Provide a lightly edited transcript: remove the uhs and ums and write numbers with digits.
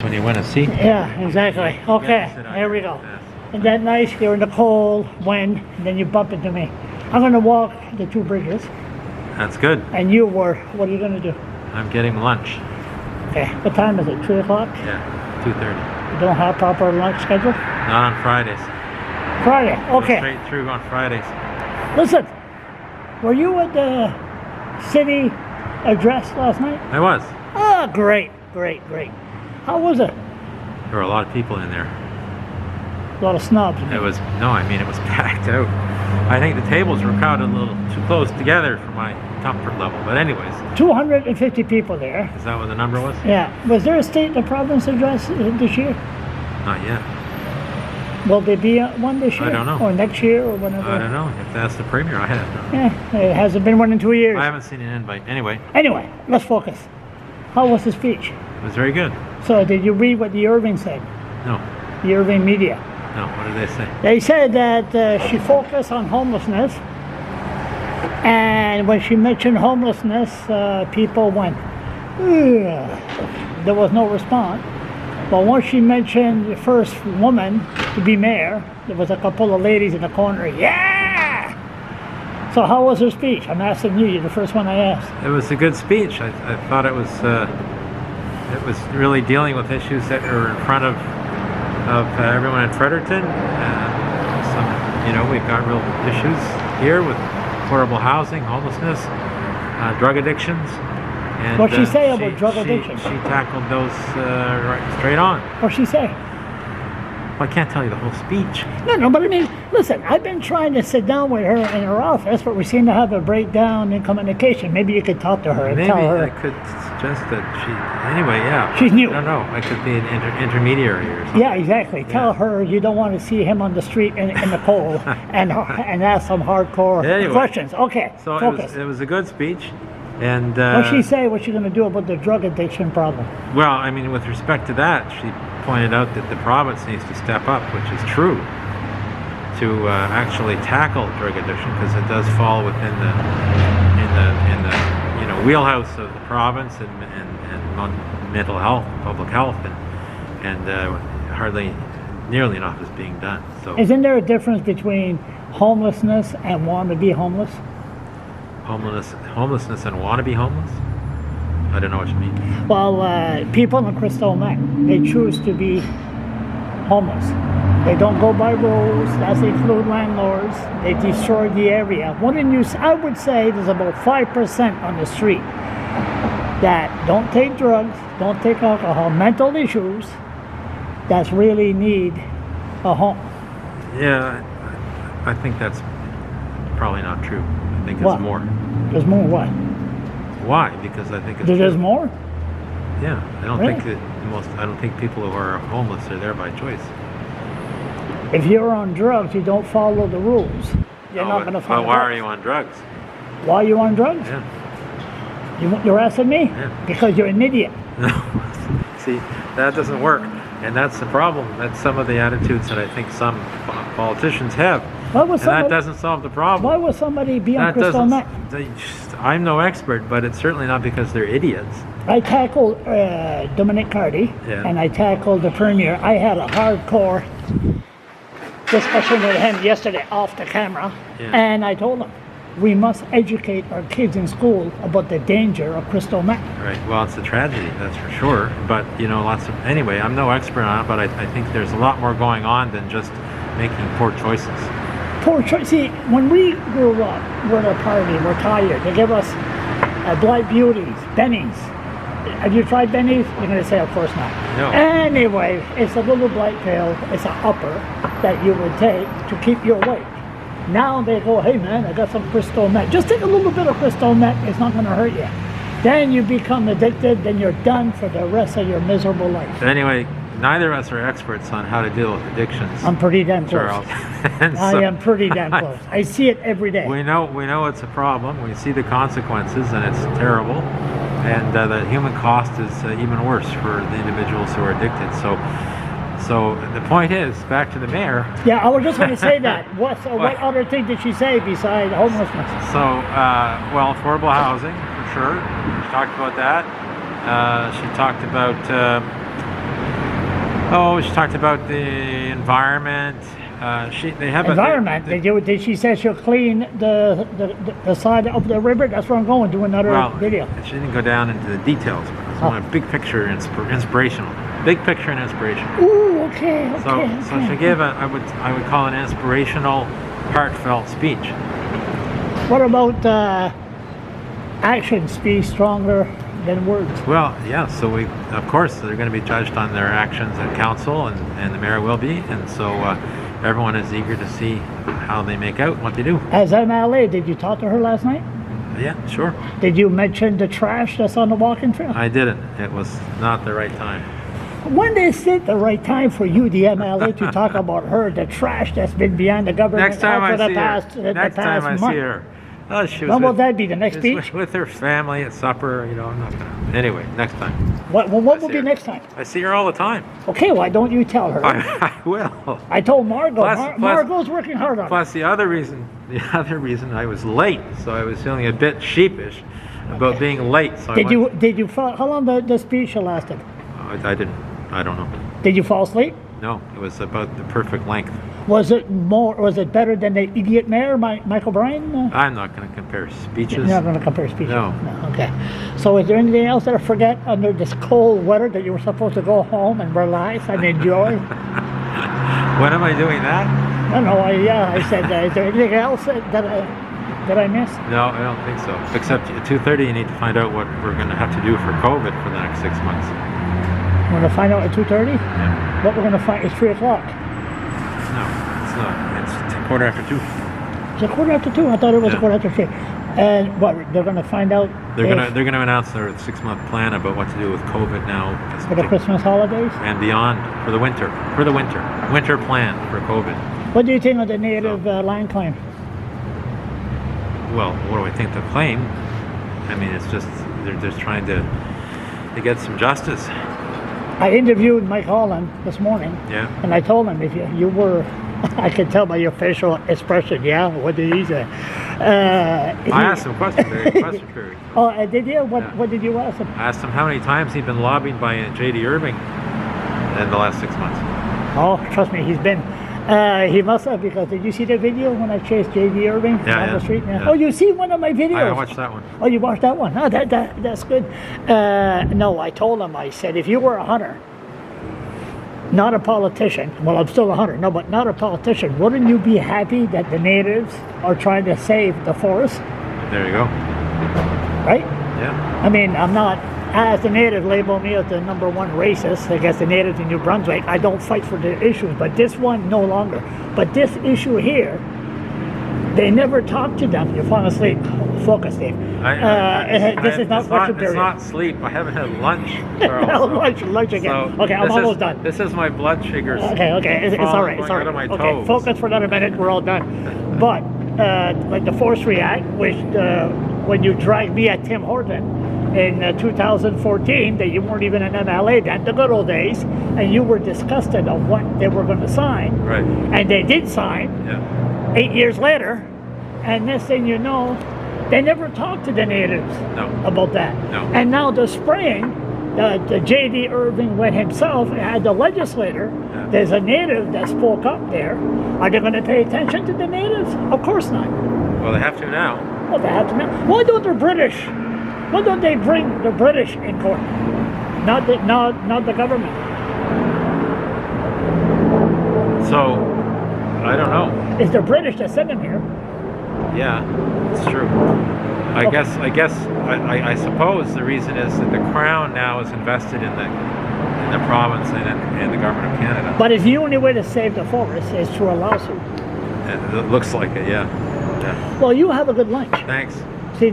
when you win a seat. Yeah, exactly. Okay, sit on here we your go. desk. And that night, you're in the cold, wind, and then you bump into me. I'm going to walk the 2 bridges, That's good. and you were, what are you going to do? I'm getting lunch. Okay, what time is it, 3 o'clock? Yeah, 2:30. You don't have proper lunch schedule? Not on Fridays. Friday, Go okay. straight through on Fridays. Listen, were you at the city address last night? I was. Oh, great. How was it? There were a lot of people in there. A lot of snobs. It was it was packed out. I think the tables were crowded a little too close together for my comfort level. But anyways, 250 people there. is that what the number was? Yeah. Was there a state and province address this year? Not yet. Will there be one this year? I don't know. Or next year or whenever? I don't know. If that's the premier, I have no. Yeah, it hasn't been one in 2 years. I haven't seen an invite. Anyway, Anyway, let's focus. How was the speech? it was very good. So did you read what the Irving said? No, The Irving media. no. What did they say? They said that she focused on homelessness, and when she mentioned homelessness, people went, ugh. There was no response. But once she mentioned the first woman to be mayor, there was a couple of ladies in the corner, yeah! So how was her speech? I'm asking you, you're the first one I asked. It was a good speech. I thought it was really dealing with issues that are in front of everyone in Fredericton. We've got real issues here with affordable housing, homelessness, drug addictions. And, What'd she say about drug addiction? She tackled those right straight on. What'd she say? Well, I can't tell you the whole speech. No, but I mean, listen, I've been trying to sit down with her in her office, but we seem to have a breakdown in communication. Maybe you could talk to her and Maybe tell her. I could suggest that she. Anyway, yeah. She's new. I don't know. I could be an intermediary or something. Yeah, exactly. Tell her you don't want to see him on the street in the cold and ask some hardcore Anyway. questions. Okay, So focus. it was a good speech, and What'd she say? What's she going to do about the drug addiction problem? well, I mean, with respect to that, she pointed out that the province needs to step up, which is true, to actually tackle drug addiction because it does fall within the wheelhouse of the province and mental health, public health, and hardly nearly enough is being done. So Isn't there a difference between homelessness and want to be homeless? homelessness and want to be homeless? I don't know what you mean. Well, people in Crystal Neck, they choose to be homeless. They don't go by rules. That's include landlords. They destroy the area. I would say there's about 5% on the street that don't take drugs, don't take alcohol, mental issues, that really need a home. Yeah, I think that's probably not true. I think What? it's more. There's more what? Why? Because I think it's There's true. more? Yeah, I don't Really? think that I don't think people who are homeless are there by choice. If you're on drugs, you don't follow the rules. You're not going to follow. Why are you on drugs? Why are you on drugs? Yeah. You're asking me? Yeah. Because you're an idiot. No. See, that doesn't work, and that's the problem. That's some of the attitudes that I think some politicians have, Why was and that somebody, doesn't solve the problem. why would somebody be on That Crystal doesn't. Neck? I'm no expert, but it's certainly not because they're idiots. I tackled Dominic Cardy, Yeah. and I tackled the Premier. I had a hardcore discussion with him yesterday off the camera, Yeah. and I told him, we must educate our kids in school about the danger of Crystal Meth. Right. Well, it's a tragedy, that's for sure. But anyway, I'm no expert on it, but I think there's a lot more going on than just making poor choices. Poor choice. See, when we grew up, we're at a party, we're tired. They give us Blight Beauties, Bennies. Have you tried Bennies? You're going to say, of course not. No. Anyway, it's a little blight pill. It's an upper that you would take to keep you awake. Now they go, hey man, I got some crystal meth. Just take a little bit of crystal meth. It's not going to hurt you. Then you become addicted. Then you're done for the rest of your miserable life. But anyway, neither of us are experts on how to deal with addictions. I'm pretty damn close. Charles. And I so- am pretty damn close. I see it every day. We know it's a problem. We see the consequences, and it's terrible. And the human cost is even worse for the individuals who are addicted. So the point is, back to the mayor. Yeah, I was just going to say that. What other thing did she say besides homelessness? So, well, affordable housing, for sure. She talked about that. She talked about Oh, she talked about the environment. They have Environment. Did she say she'll clean the side of the river? That's where I'm going. Do another video. She didn't go down into the details, but it's a big picture, inspirational. Big picture and inspiration. Ooh, okay. So she gave I would call an inspirational, heartfelt speech. What about actions be stronger than words? Well, yeah. So of course, they're going to be judged on their actions in council, and the mayor will be, and so everyone is eager to see how they make out and what they do. As MLA, did you talk to her last night? Yeah, sure. Did you mention the trash that's on the walking trail? I didn't. It was not the right time. When is it the right time for you, the MLA, to talk about her, the trash that's been behind the government Next time for the I past see her. Next time I see her. Oh, she was when will that be? The next speech? With her family at supper, I'm not gonna. Anyway, next time. What will be next time? I see her all the time. Okay, why don't you tell her? I will. I told Margot. Margot's working hard on it. Plus, the other reason I was late, so I was feeling a bit sheepish about being late. So did you fall? How long the speech lasted? I didn't. I don't know. Did you fall asleep? No, it was about the perfect length. Was it better than the idiot mayor, Michael Bryan? I'm not going to compare speeches. You're not going to compare speeches? No. Okay. So is there anything else that I forget under this cold weather that you were supposed to go home and relax and enjoy? When am I doing that? No, I said, is there anything else that I missed? No, I don't think so. Except at 2:30 you need to find out what we're going to have to do for COVID for the next 6 months. We're going to find out at 2:30? Yeah. What we're going to find is 3 o'clock. No, it's not. It's a quarter after 2. It's a quarter after 2? I thought it was a quarter after 3. And what, they're going to find out? They're going to announce their 6-month plan about what to do with COVID now. For the Christmas holidays? And beyond, for the winter. Winter plan for COVID. What do you think of the native land claim? Well, what do I think of the claim? I mean, it's just, they're just trying to get some justice. I interviewed Mike Holland this morning. Yeah. And I told him, if you were, I could tell by your facial expression, yeah? What did he say? I asked him question period. Oh, did you? What did you ask him? I asked him how many times he'd been lobbied by J.D. Irving in the last 6 months. Oh, trust me, he's been. He must have, because did you see the video when I chased J.D. Irving down the street? Yeah. Oh, you see one of my videos? I watched that one. Oh, you watched that one? Oh, that's good. No, I told him, I said, if you were a hunter, not a politician, well, I'm still a hunter, no, but not a politician, wouldn't you be happy that the natives are trying to save the forest? There you go. Right? Yeah. I mean, I'm not, as the native label me as the #1 racist against the natives in New Brunswick. I don't fight for the issues, but this one no longer. But this issue here, they never talk to them. You're falling asleep. Focus, Dave. This is not question period. It's not sleep. I haven't had lunch, Charles. lunch again. So okay, I'm almost done. This is my blood sugars. Okay, it's all right. It's all right. Out of my okay, toes. focus for another minute. We're all done. But like the Force React, which when you dragged me at Tim Horton in 2014, that you weren't even an MLA then, the good old days, and you were disgusted of what they were going to sign. Right. And they did sign. Yeah. 8 years later, and next thing you know, they never talked to the natives about that. No. And now the spraying, the J.D. Irving went himself and had the legislator. Yeah. There's a native that spoke up there. Are they going to pay attention to the natives? Of course not. Well, they have to now. Well, they have to now. Why don't the British? Why don't they bring the British in court? Not the government. So, I don't know. It's the British that sent them here. Yeah, it's true. I suppose the reason is that the Crown now is invested in the province and the government of Canada. But it's the only way to save the forest is through a lawsuit. It looks like it, yeah. Well, you have a good lunch. Thanks.